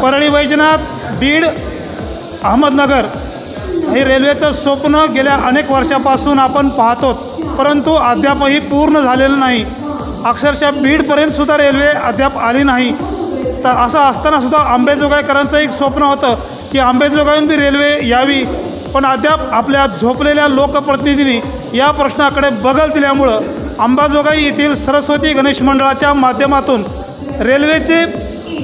परळी वैजनाथ बीड अहमदनगर हे रेल्वेचं स्वप्न गेल्या अनेक वर्षापासून आपण पाहतो, परंतु अद्यापही पूर्ण झालेलं नाही। अक्षरशः बीडपर्यंतसुद्धा रेल्वे अद्याप आली नाही। तर असं असतानासुद्धा अंबेजोगाईकरांचं एक स्वप्न होतं की अंबेजोगाईहून बी रेल्वे यावी, पण अद्याप आपल्या झोपलेल्या लोकप्रतिनिधींनी या प्रश्नाकडे बगल दिल्यामुळं अंबाजोगाई येथील सरस्वती गणेश मंडळाच्या माध्यमातून रेल्वेचे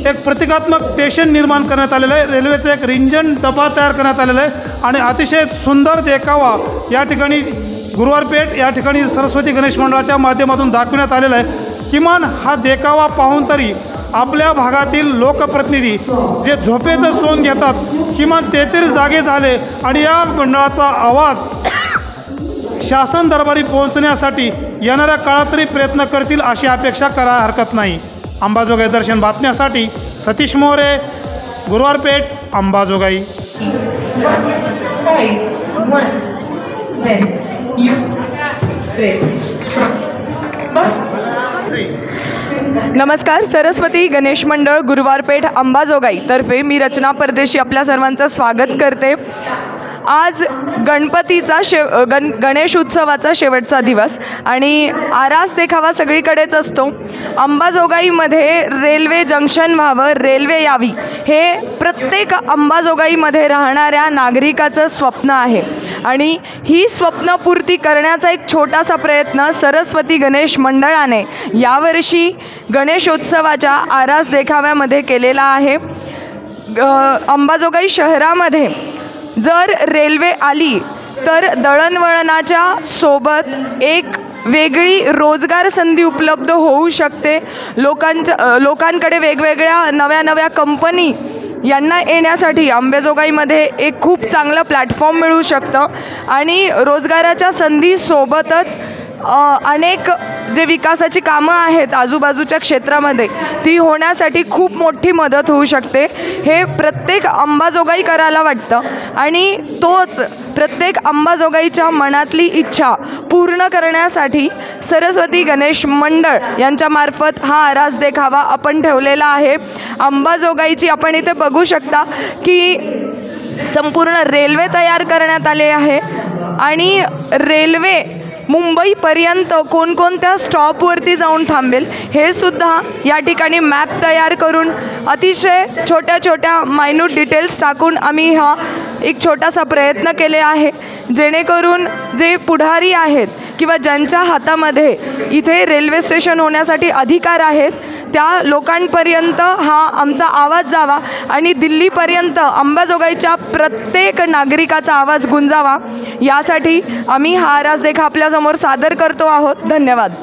एक प्रतिकात्मक स्टेशन निर्माण करण्यात आलेलं आहे। रेल्वेचं एक रिंजन डबा तयार करण्यात आलेला आहे आणि अतिशय सुंदर देखावा या ठिकाणी गुरुवारपेठ या ठिकाणी सरस्वती गणेश मंडळाच्या माध्यमातून दाखविण्यात आलेला आहे। किमान हा देखावा पाहून तरी आपल्या भागातील लोकप्रतिनिधी जे झोपेचं सोंग घेतात किमान ते तरी जागे झाले आणि या मंडळाचा आवाज शासन दरबारी पोहोचण्यासाठी येणाऱ्या काळात तरी प्रयत्न करतील अशी अपेक्षा करायला हरकत नाही। अंबाजोगाई दर्शन बातम्यासाठी सतीश मोरे, गुरुवारपेठ, अंबाजोगाई। नमस्कार, सरस्वती गणेश मंडळ गुरुवारपेठ अंबाजोगाई तर्फे मी रचना परदेशी आपल्या सर्वांचं स्वागत करते। आज गणपतीचा गणेश उत्सवाचा शेवटचा दिवस आणि आरास देखावा सगळीकडेच असतो। अंबाजोगाईमध्ये रेल्वे जंक्शन व्हावं, रेल्वे यावी, हे प्रत्येक अंबाजोगाईमध्ये राहणाऱ्या नागरिकाचं स्वप्न आहे आणि ही स्वप्नपूर्ती करण्याचा एक छोटासा प्रयत्न सरस्वती गणेश मंडळाने यावर्षी गणेशोत्सवाच्या आरास देखाव्यामध्ये केलेला आहे। अंबाजोगाई शहरामध्ये जर रेल्वे आली तर दळणवळणाच्या सोबत एक वेगळी रोजगार संधी उपलब्ध होऊ शकते। लोकांकडे वेगवेगळ्या नव्या कंपनी यांना येण्यासाठी अंबेजोगाईमध्ये एक खूप चांगलं प्लॅटफॉर्म मिळू शकतं आणि रोजगाराच्या संधीसोबतच अनेक जे विकासाची कामं आहेत आजूबाजूच्या क्षेत्रामध्ये ती होण्यासाठी खूप मोठी मदत होऊ शकते। हे प्रत्येक अंबाजोगाईकराला वाटतं आणि तोच प्रत्येक अंबाजोगाईच्या मनातली इच्छा पूर्ण करण्यासाठी सरस्वती गणेश मंडळ यांच्यामार्फत हा आरास देखावा आपण ठेवलेला आहे। अंबाजोगाईची आपण इथे बघू शकता की संपूर्ण रेल्वे तयार करण्यात आले आहे आणि रेल्वे मुंबईपर्यंत कोणकोणत्या स्टॉपवरती जाऊन थांबेल हे सुद्धा या ठिकाणी मॅप तयार करून अतिशय छोट्या मायन्यूट डिटेल्स टाकून आम्ही हा एक छोटासा प्रयत्न केले आहे, जेणेकरून जे पुढारी आहेत किंवा ज्यांच्या हातामध्ये इथे रेल्वे स्टेशन होण्यासाठी अधिकार आहेत त्या लोकांपर्यंत हा आमचा आवाज जावा आणि दिल्लीपर्यंत अंबाजोगाईच्या प्रत्येक नागरिकाचा आवाज गुंजावा, यासाठी आम्ही हा आरास देखावा आपल्यासमोर सादर करतो आहोत। धन्यवाद।